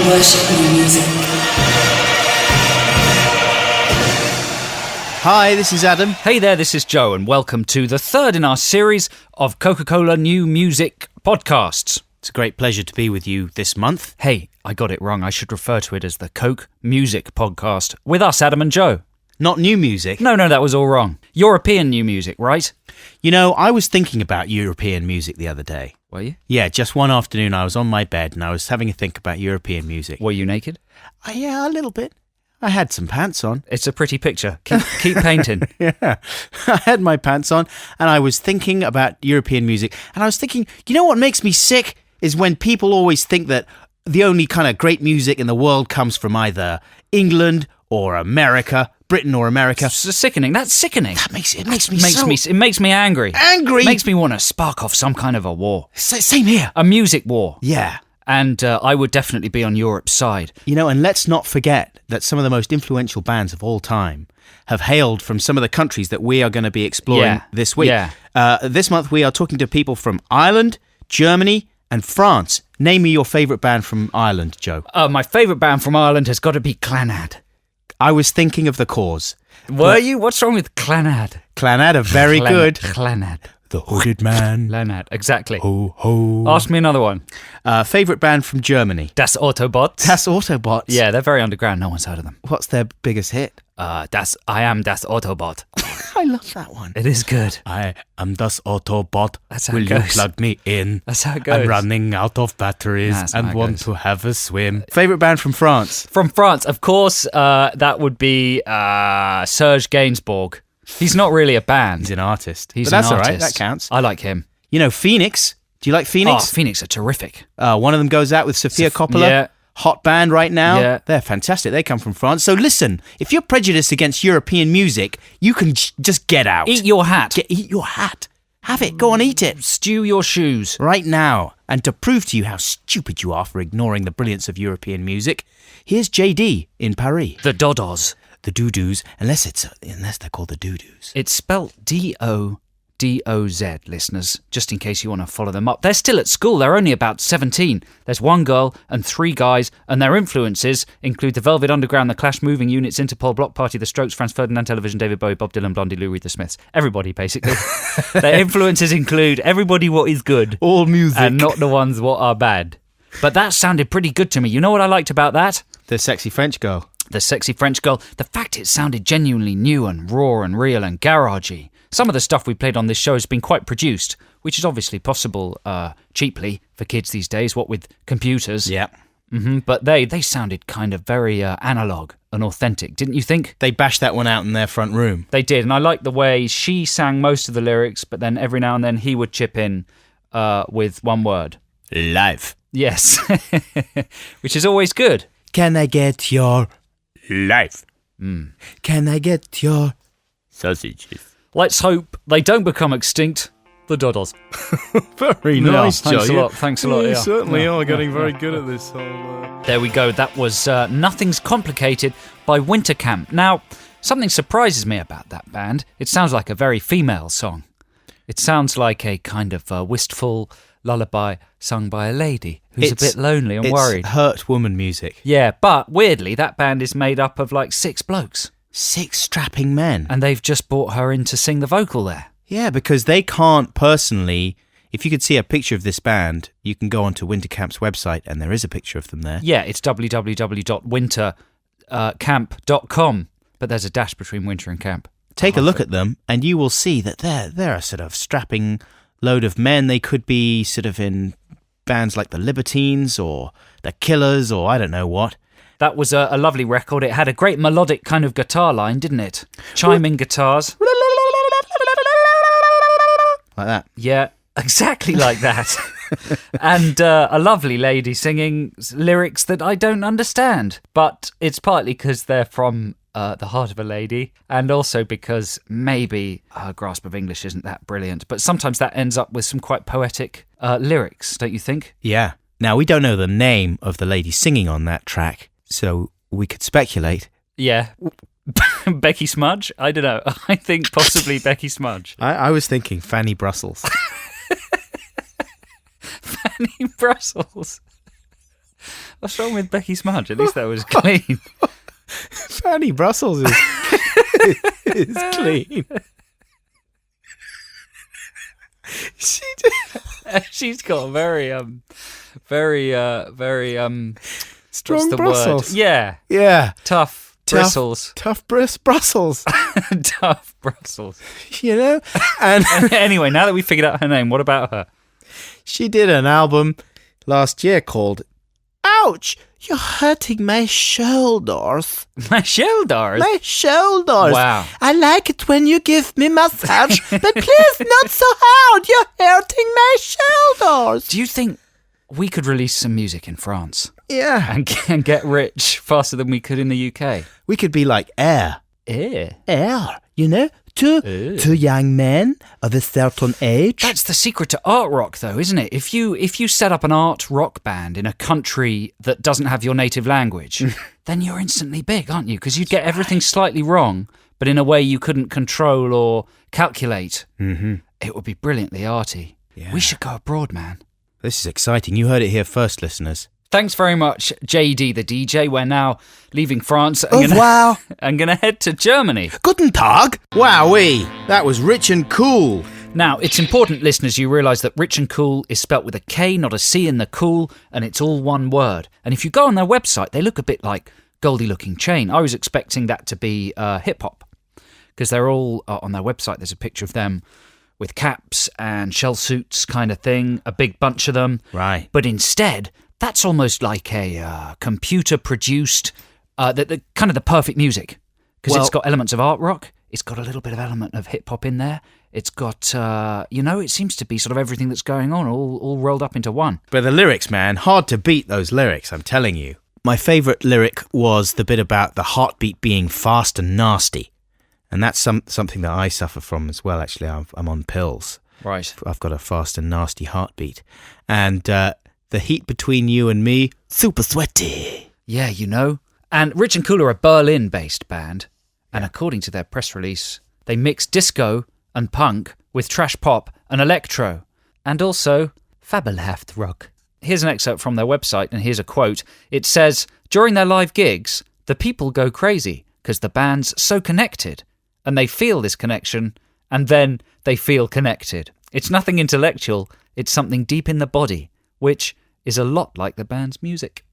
worship new music. Hi, this is Adam. Hey there, this is Joe, and welcome to the third in our series of Coca-Cola New Music podcasts. It's a great pleasure to be with you this month. Hey, I got it wrong. I should refer to it as the Coke Music Podcast with us, Adam and Joe. Not new music. No, that was all wrong. European new music, right? You know, I was thinking about European music the other day. Were you? Yeah, just one afternoon I was on my bed and I was having a think about European music. Were you naked? Yeah, a little bit. I had some pants on. It's a pretty picture. Keep painting. Yeah, I had my pants on and I was thinking about European music. And I was thinking, you know what makes me sick is when people always think that the only kind of great music in the world comes from either England or America, Britain or America. It's sickening. That's sickening. It makes me angry. Angry? It makes me want to spark off some kind of a war. Same here. A music war. Yeah. And I would definitely be on Europe's side. You know, and let's not forget that some of the most influential bands of all time have hailed from some of the countries that we are going to be exploring this week. Yeah. This month we are talking to people from Ireland, Germany and France. Name me your favourite band from Ireland, Joe. My favourite band from Ireland has got to be Clannad. I was thinking of The Cause. Were you? What's wrong with Clannad? Clannad are very good. Clannad. The Hooded Man. Clannad, exactly. Ho, ho. Ask me another one. Favourite band from Germany? Das Autobots. Das Autobots. Yeah, they're very underground. No one's heard of them. What's their biggest hit? I am Das Autobot. I love that one. It is good. I am Das Autobot. That's how Will it goes. you plug me in? That's how it goes. I'm running out of batteries That's how and it want goes. to have a swim. Favourite band from France? From France, of course, that would be Serge Gainsbourg. He's not really a band. He's an artist. He's but that's an all right. artist. That counts. I like him. You know, Phoenix. Do you like Phoenix? Oh, Phoenix are terrific. One of them goes out with Sofia Coppola. Yeah. Hot band right now. Yeah. They're fantastic. They come from France. So listen, if you're prejudiced against European music, you can just get out. Eat your hat. Eat your hat. Have it. Go on, eat it. Stew your shoes. Right now. And to prove to you how stupid you are for ignoring the brilliance of European music, here's JD in Paris. The Dodos. The Doo-Doos, unless they're called the Doo-Doos. It's spelt D-O-D-O-Z, listeners, just in case you want to follow them up. They're still at school. They're only about 17. There's one girl and 3 guys, and their influences include the Velvet Underground, the Clash, Moving Units, Interpol, Block Party, the Strokes, Franz Ferdinand Television, David Bowie, Bob Dylan, Blondie, Lou Reed, the Smiths. Everybody, basically. Their influences include everybody what is good. All music. And not the ones what are bad. But that sounded pretty good to me. You know what I liked about that? The sexy French girl. The sexy French girl, the fact it sounded genuinely new and raw and real and garagey. Some of the stuff we played on this show has been quite produced, which is obviously possible cheaply for kids these days, what with computers. Yeah. But they sounded kind of very analogue and authentic, didn't you think? They bashed that one out in their front room. They did, and I liked the way she sang most of the lyrics, but then every now and then he would chip in with one word. Life. Yes, which is always good. Can I get your life? Can I get your sausages? Let's hope they don't become extinct. The Dodos. Very nice, Thanks Joe. a lot. Thanks a lot. You Yeah. certainly Yeah. are getting very good at this whole... There we go. That was Nothing's Complicated by Winter Camp. Now, something surprises me about that band. It sounds like a very female song. It sounds like a kind of wistful lullaby sung by a lady who's a bit lonely and worried. It's hurt woman music. Yeah, but weirdly, that band is made up of like 6 blokes. 6 strapping men. And they've just brought her in to sing the vocal there. Yeah, because they can't personally... If you could see a picture of this band, you can go onto Wintercamp's website and there is a picture of them there. Yeah, it's www.wintercamp.com, but there's a dash between winter and camp. Take a look at them and you will see that they're a sort of strapping load of men. They could be sort of in bands like the Libertines or the Killers or I don't know what. That was a lovely record. It had a great melodic kind of guitar line, didn't it? Chiming guitars. Like that. Yeah, exactly like that. And a lovely lady singing lyrics that I don't understand. But it's partly because they're from the heart of a lady, and also because maybe her grasp of English isn't that brilliant. But sometimes that ends up with some quite poetic lyrics, don't you think? Yeah. Now, we don't know the name of the lady singing on that track, so we could speculate. Yeah. Becky Smudge? I don't know. I think possibly Becky Smudge. I was thinking Fanny Brussels. Fanny Brussels. What's wrong with Becky Smudge? At least that was clean. Fanny Brussels is clean. She did. She's got a very Strong what's the Brussels. word? Yeah. Yeah. Tough bristles. Tough Brussels. Tough Brussels. You know? And Anyway, now that we figured out her name, what about her? she did an album last year called Ouch, you're hurting my shoulders. My shoulders. My shoulders. Wow. I like it when you give me massage, but please not so hard. You're hurting my shoulders. Do you think we could release some music in France Yeah. and get rich faster than we could in the UK? We could be like Air. Air, you know? Two young men of a certain age. That's the secret to art rock, though, isn't it? If you set up an art rock band in a country that doesn't have your native language, then you're instantly big, aren't you? Because you'd get everything slightly wrong, but in a way you couldn't control or calculate. Mm-hmm. It would be brilliantly arty. Yeah. We should go abroad, man. This is exciting. You heard it here first, listeners. Thanks very much, JD the DJ. We're now leaving France Au revoir. and gonna head to Germany. Guten Tag. Wowee. That was rich and cool. Now, it's important, listeners, you realise that Rich and Cool is spelt with a K, not a C in the cool, and it's all one word. And if you go on their website, they look a bit like Goldie-looking chain. I was expecting that to be hip-hop, because they're all on their website. There's a picture of them with caps and shell suits kind of thing, a big bunch of them. Right. But instead, that's almost like a computer-produced, the kind of the perfect music, because it's got elements of art rock. It's got a little bit of element of hip-hop in there. It's got, it seems to be sort of everything that's going on all rolled up into one. But the lyrics, man, hard to beat those lyrics, I'm telling you. My favourite lyric was the bit about the heartbeat being fast and nasty. And that's something that I suffer from as well, actually. I'm on pills. Right. I've got a fast and nasty heartbeat. And the heat between you and me, super sweaty. Yeah, you know. And Rich and Cool are a Berlin-based band. And according to their press release, they mix disco and punk with trash pop and electro. And also fabelhaft rock. Here's an excerpt from their website, and here's a quote. It says, during their live gigs, the people go crazy because the band's so connected. And they feel this connection, and then they feel connected. It's nothing intellectual, it's something deep in the body, which is a lot like the band's music.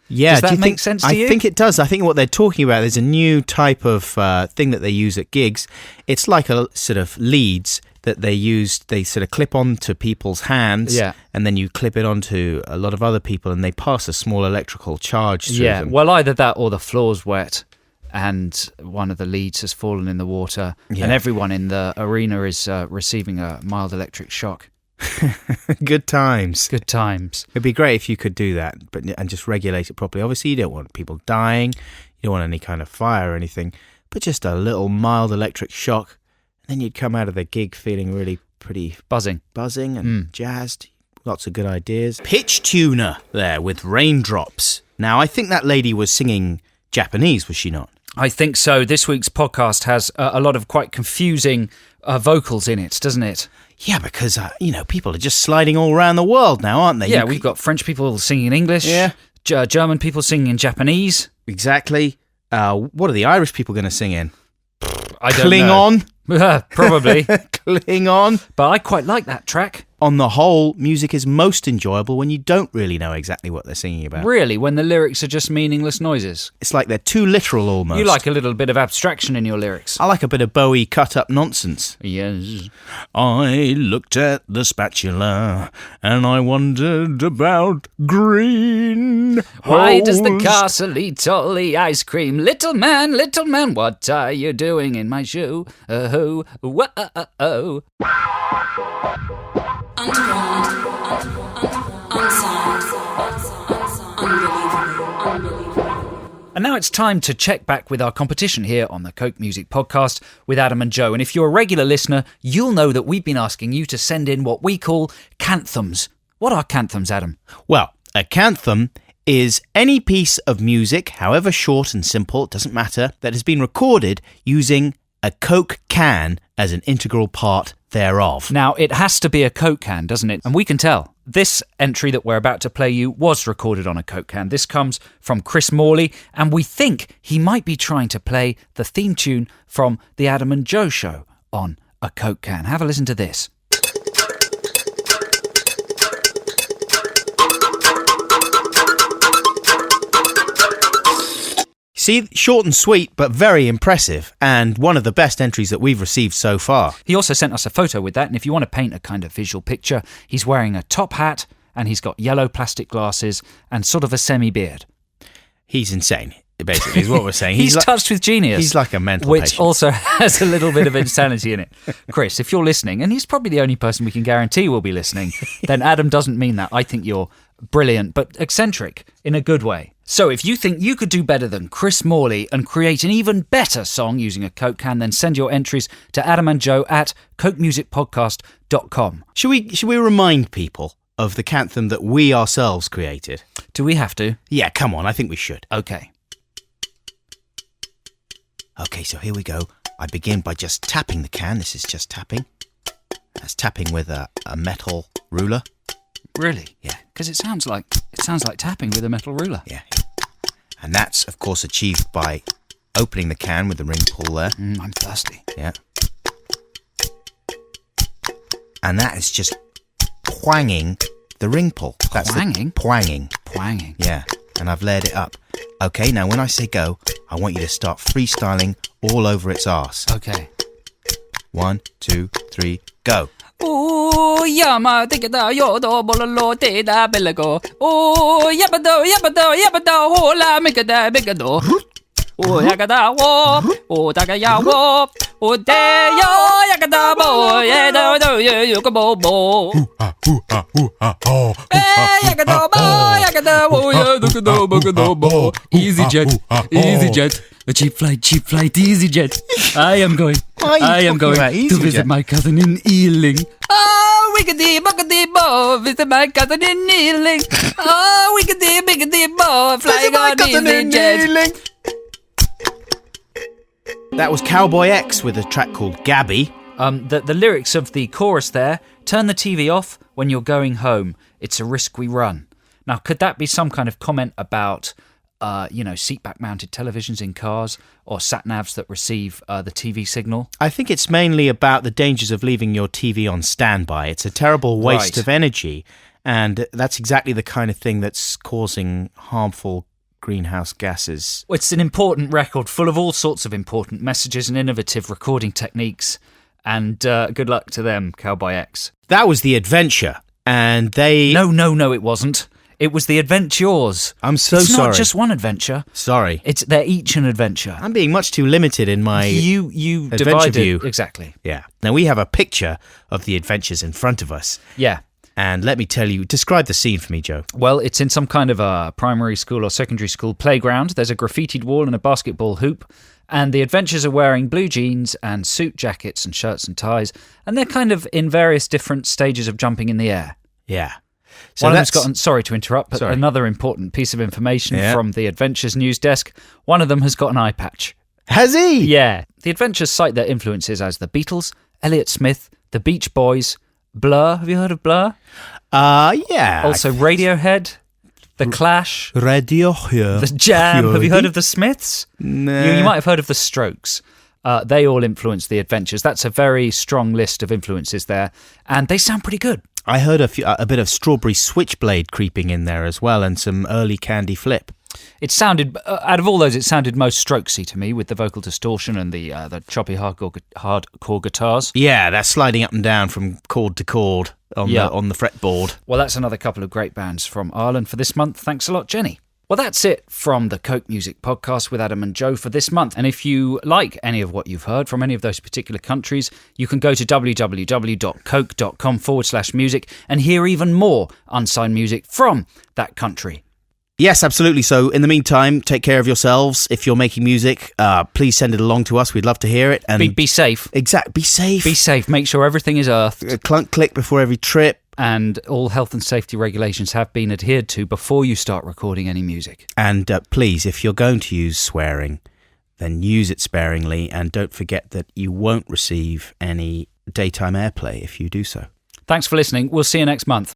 Yeah, does that make sense to you? I think it does. I think what they're talking about is a new type of thing that they use at gigs. It's like a sort of leads that they use. They sort of clip onto people's hands, and then you clip it onto a lot of other people, and they pass a small electrical charge through them. Well, either that or the floor's wet and one of the leads has fallen in the water, and everyone in the arena is receiving a mild electric shock. Good times. Good times. It'd be great if you could do that, and just regulate it properly. Obviously, you don't want people dying, you don't want any kind of fire or anything, but just a little mild electric shock, and then you'd come out of the gig feeling really pretty buzzing and jazzed. Lots of good ideas. Pitch tuner there with raindrops. Now, I think that lady was singing Japanese, was she not? I think so. This week's podcast has a lot of quite confusing vocals in it, doesn't it? Yeah, because, people are just sliding all around the world now, aren't they? Yeah, we've got French people singing in English, German people singing in Japanese. Exactly. What are the Irish people going to sing in? I don't know. Klingon? Probably. Klingon. But I quite like that track. On the whole, music is most enjoyable when you don't really know exactly what they're singing about. Really? When the lyrics are just meaningless noises? It's like they're too literal almost. You like a little bit of abstraction in your lyrics. I like a bit of Bowie cut-up nonsense. Yes. I looked at the spatula and I wondered about green. Why does the castle eat all the ice cream? Little man, what are you doing in my shoe? Oh, whoa. Underground, unsigned, unbelievable. And now it's time to check back with our competition here on the Coke Music Podcast with Adam and Joe. And if you're a regular listener, you'll know that we've been asking you to send in what we call canthums. What are canthums, Adam? Well, a canthum is any piece of music, however short and simple, it doesn't matter, that has been recorded using a Coke can as an integral part thereof. Now, it has to be a Coke can, doesn't it? And we can tell. This entry that we're about to play you was recorded on a Coke can. This comes from Chris Morley, and we think he might be trying to play the theme tune from the Adam and Joe show on a Coke can. Have a listen to this. See, short and sweet, but very impressive, and one of the best entries that we've received so far. He also sent us a photo with that, and if you want to paint a kind of visual picture, he's wearing a top hat, and he's got yellow plastic glasses, and sort of a semi-beard. He's insane, basically, is what we're saying. He's touched with genius. He's like a mental which patient. also has a little bit of insanity in it. Chris, if you're listening, and he's probably the only person we can guarantee will be listening, then Adam doesn't mean that. I think you're brilliant, but eccentric in a good way. So if you think you could do better than Chris Morley and create an even better song using a Coke can, then send your entries to adamandjoe at cokemusicpodcast.com. Should we remind people of the canthem that we ourselves created? Do we have to? Yeah, come on, I think we should. Okay. Okay, so here we go. I begin by just tapping the can. This is just tapping. That's tapping with a metal ruler. Really? Yeah. Because it sounds like tapping with a metal ruler. Yeah. And that's, of course, achieved by opening the can with the ring pull there. I'm thirsty. Yeah. And that is just twanging the ring pull. That's Twanging? Twanging. Twanging. Yeah. And I've layered it up. Okay, now when I say go, I want you to start freestyling all over its arse. Okay. 1, 2, 3, go. Oh, yama, take it out, yo, do, bololo, te da, belago. Oh, yabado, hola, make it da, bigado. Oh, yagada, wo, tagaya, wo, oh, de, yo, yagada, bo, yeah, do, you go, bo. Yagada, bo, yagada, wo, yeah, do, bo. Easy jet, a cheap flight, easy jet. I am going to visit my cousin in Ealing. Oh, wiggity, buckety, bo, visit my cousin in Ealing. Oh, wiggity, biggity, bo, flying on easy jet. That was Cowboy X with a track called Gabby. The lyrics of the chorus there, turn the TV off when you're going home. It's a risk we run. Now, could that be some kind of comment about, seatback mounted televisions in cars or sat-navs that receive the TV signal? I think it's mainly about the dangers of leaving your TV on standby. It's a terrible waste of energy, and that's exactly the kind of thing that's causing harmful greenhouse gases. It's an important record full of all sorts of important messages and innovative recording techniques, and good luck to them, Cowboy X. That was The Adventure, and they... No, it wasn't. It was The Adventures. I'm so sorry. It's sorry. not just one adventure. Sorry. They're each an adventure. I'm being much too limited in my You adventure divided view. Exactly. Yeah. Now we have a picture of The Adventures in front of us. Yeah. And let me tell you, describe the scene for me, Joe. Well, it's in some kind of a primary school or secondary school playground. There's a graffitied wall and a basketball hoop. And the Adventures are wearing blue jeans and suit jackets and shirts and ties. And they're kind of in various different stages of jumping in the air. Yeah. So One of them's got, sorry to interrupt, but Sorry. another important piece of information from the Adventures news desk. One of them has got an eye patch. Has he? Yeah. The Adventures cite their influences as the Beatles, Elliott Smith, the Beach Boys, Blur. Have you heard of Blur? Yeah. Also Radiohead, The Clash, Radiohead. The Jam. Have you heard of The Smiths? Nah. You might have heard of The Strokes. They all influenced The Adventures. That's a very strong list of influences there, and they sound pretty good. I heard a bit of Strawberry Switchblade creeping in there as well, and some early Candy Flip. It sounded, out of all those, it sounded most Strokesy to me, with the vocal distortion and the choppy hardcore guitars. Yeah, that's sliding up and down from chord to chord on the fretboard. Well, that's another couple of great bands from Ireland for this month. Thanks a lot, Jenny. Well, that's it from the Coke Music Podcast with Adam and Joe for this month. And if you like any of what you've heard from any of those particular countries, you can go to www.coke.com/music and hear even more unsigned music from that country. Yes, absolutely. So in the meantime, take care of yourselves. If you're making music, please send it along to us. We'd love to hear it. And be safe. Exactly. Be safe. Be safe. Make sure everything is earthed. Clunk, click before every trip. And all health and safety regulations have been adhered to before you start recording any music. And please, if you're going to use swearing, then use it sparingly. And don't forget that you won't receive any daytime airplay if you do so. Thanks for listening. We'll see you next month.